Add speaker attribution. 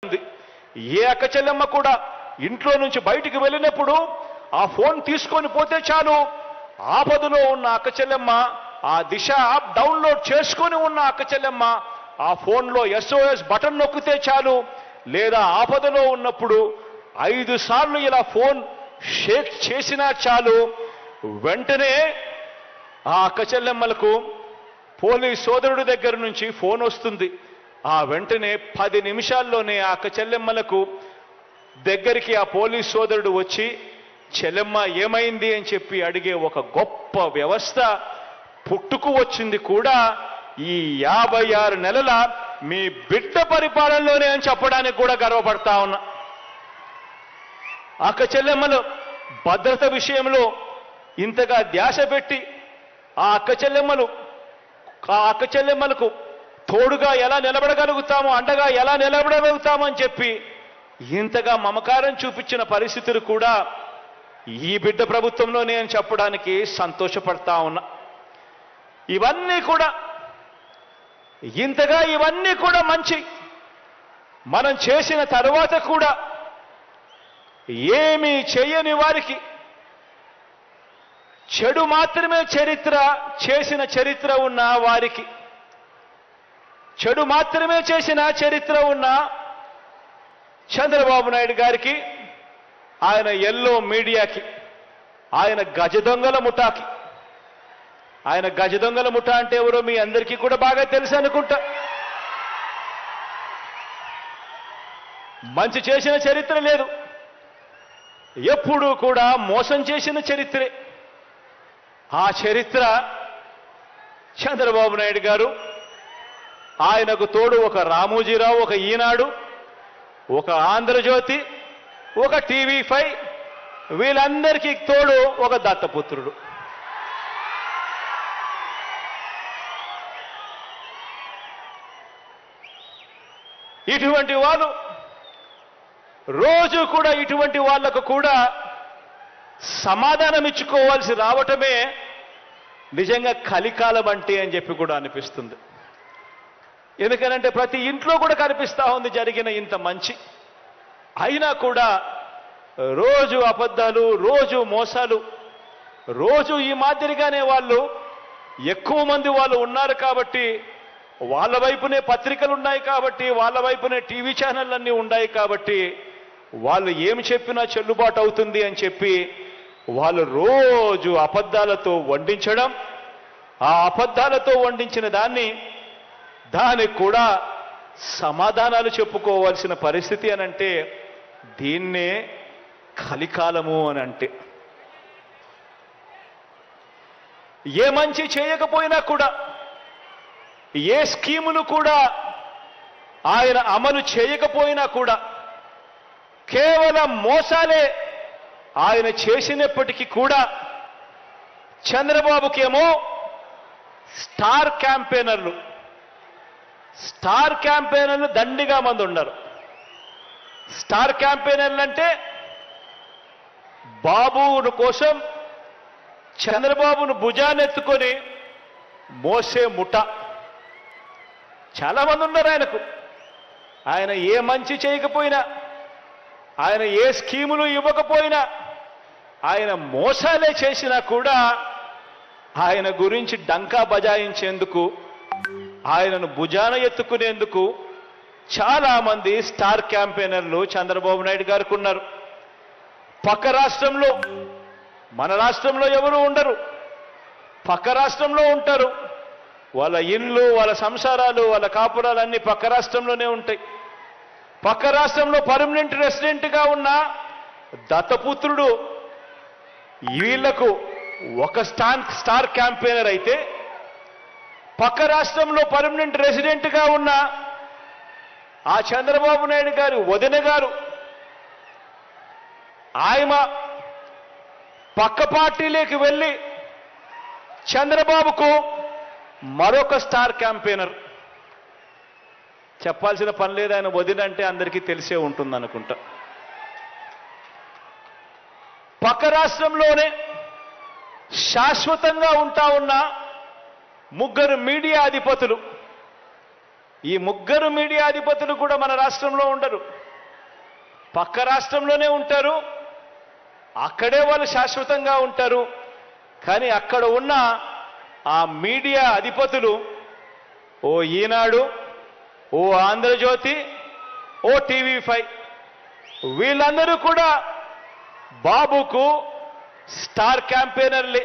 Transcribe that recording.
Speaker 1: ఏ అక్క చెల్లెమ్మ కూడా ఇంట్లో నుంచి బయటికి వెళ్ళినప్పుడు ఆ ఫోన్ తీసుకొని పోతే చాలు, ఆపదలో ఉన్న అక్క చెల్లెమ్మ ఆ దిశ యాప్ డౌన్లోడ్ చేసుకొని ఉన్న అక్క చెల్లెమ్మ ఆ ఫోన్లో SOS బటన్ నొక్కితే చాలు, లేదా ఆపదలో ఉన్నప్పుడు 5 సార్లు ఇలా ఫోన్ షేక్ చేసినా చాలు, వెంటనే ఆ అక్క చెల్లెమ్మలకు పోలీస్ సోదరుడి దగ్గర నుంచి ఫోన్ వస్తుంది. ఆ వెంటనే 10 నిమిషాల్లోనే ఆ అక్క చెల్లెమ్మలకు దగ్గరికి ఆ పోలీస్ సోదరుడు వచ్చి చెల్లెమ్మ ఏమైంది అని చెప్పి అడిగే ఒక గొప్ప వ్యవస్థ పుట్టుకు వచ్చింది కూడా ఈ 56 నెలల మీ బిడ్డ పరిపాలనలోనే అని చెప్పడానికి కూడా గర్వపడతా ఉన్నా. అక్క చెల్లెమ్మలు భద్రత విషయంలో ఇంతగా ధ్యాస పెట్టి ఆ అక్క చెల్లెమ్మలకు తోడుగా ఎలా నిలబడగలుగుతామో, అండగా ఎలా నిలబడగలుగుతామో అని చెప్పి ఇంతగా మమకారం చూపించిన పరిస్థితులు కూడా ఈ బిడ్డ ప్రభుత్వంలోనే అని చెప్పడానికి సంతోషపడతా ఉన్నా. ఇవన్నీ కూడా మంచి మనం చేసిన తర్వాత కూడా ఏమీ చేయని వారికి చెడు మాత్రమే చేసిన చరిత్ర ఉన్న వారికి, చెడు మాత్రమే చేసిన చరిత్ర ఉన్న చంద్రబాబు నాయుడు గారికి, ఆయన ఎల్లో మీడియాకి, ఆయన గజ దొంగల ముఠాకి, ఆయన గజ దొంగల ముఠా అంటే ఎవరో మీ అందరికీ కూడా బాగా తెలుసు అనుకుంటా. మంచి చేసిన చరిత్ర లేదు, ఎప్పుడూ కూడా మోసం చేసిన చరిత్రే. ఆ చరిత్ర చంద్రబాబు నాయుడు గారు, ఆయనకు తోడు ఒక రామోజీరావు, ఒక ఈనాడు, ఒక ఆంధ్రజ్యోతి, ఒక TV5, వీళ్ళందరికీ తోడు ఒక దత్తపుత్రుడు. ఇటువంటి వాళ్ళు రోజు కూడా ఇటువంటి వాళ్లకు కూడా సమాధానం ఇచ్చుకోవాల్సి రావటమే నిజంగా కలికాలం అంటే అని చెప్పి కూడా అనిపిస్తుంది. ఎందుకనంటే ప్రతి ఇంట్లో కూడా కనిపిస్తా ఉంది జరిగిన ఇంత మంచి, అయినా కూడా రోజు అబద్ధాలు, రోజు మోసాలు, రోజు ఈ మాదిరిగానే వాళ్ళు ఎక్కువ మంది వాళ్ళు ఉన్నారు కాబట్టి, వాళ్ళ వైపునే పత్రికలు ఉన్నాయి కాబట్టి, వాళ్ళ వైపునే టీవీ ఛానళ్ళన్నీ ఉన్నాయి కాబట్టి వాళ్ళు ఏమి చెప్పినా చెల్లుబాటు అవుతుంది అని చెప్పి వాళ్ళు రోజు అబద్ధాలతో వండించడం, ఆ అబద్ధాలతో వండించిన దానికి కూడా సమాధానాలు చెప్పుకోవాల్సిన పరిస్థితి అని అంటే దీన్నే కలికాలము అని అంటే. ఏ మంచి చేయకపోయినా కూడా, ఏ స్కీములు కూడా ఆయన అమలు చేయకపోయినా కూడా కేవలం మోసాలే ఆయన చేసినప్పటికీ కూడా చంద్రబాబుకేమో స్టార్ క్యాంపెయినర్లు దండిగా మంది ఉన్నారు. స్టార్ క్యాంపెయినర్లు అంటే బాబును కోసం చంద్రబాబును భుజానెత్తుకొని మోసే ముఠ చాలా మంది ఉన్నారు ఆయనకు. ఆయన ఏ మంచి చేయకపోయినా, ఆయన ఏ స్కీములు ఇవ్వకపోయినా, ఆయన మోసాలే చేసినా కూడా ఆయన గురించి డంకా బజాయించేందుకు, ఆయనను భుజాన ఎత్తుకునేందుకు చాలా మంది స్టార్ క్యాంపెయినర్లు చంద్రబాబు నాయుడు గారికి ఉన్నారు. పక్క రాష్ట్రంలో, మన రాష్ట్రంలో ఎవరు ఉండరు, పక్క రాష్ట్రంలో ఉంటారు. వాళ్ళ ఇళ్ళు, వాళ్ళ సంసారాలు, వాళ్ళ కాపురాలు అన్ని పక్క రాష్ట్రంలోనే ఉంటాయి. పక్క రాష్ట్రంలో పర్మనెంట్ రెసిడెంట్గా ఉన్న దత్తపుత్రుడు వీళ్లకు ఒక స్టార్ క్యాంపెయినర్ అయితే, పక్క రాష్ట్రంలో పర్మనెంట్ రెసిడెంట్గా ఉన్న ఆ చంద్రబాబు నాయుడు గారు వదిన గారు, ఆయన పక్క పార్టీలోకి వెళ్ళి చంద్రబాబుకు మరొక స్టార్ క్యాంపెయినర్. చెప్పాల్సిన పని లేదు, ఆయన వదిన అంటే అందరికీ తెలిసే ఉంటుంది అనుకుంటా. పక్క రాష్ట్రంలోనే శాశ్వతంగా ఉంటా ఉన్న 3 మీడియా అధిపతులు ఈ ముగ్గురు మీడియా అధిపతులు కూడా మన రాష్ట్రంలో ఉండరు, పక్క రాష్ట్రంలోనే ఉంటారు. అక్కడే వాళ్ళు శాశ్వతంగా ఉంటారు. కానీ అక్కడ ఉన్న ఆ మీడియా అధిపతులు, ఓ ఈనాడు, ఓ ఆంధ్రజ్యోతి, ఓ టీవీ5, వీళ్ళందరూ కూడా బాబుకు స్టార్ క్యాంపెయినర్లే.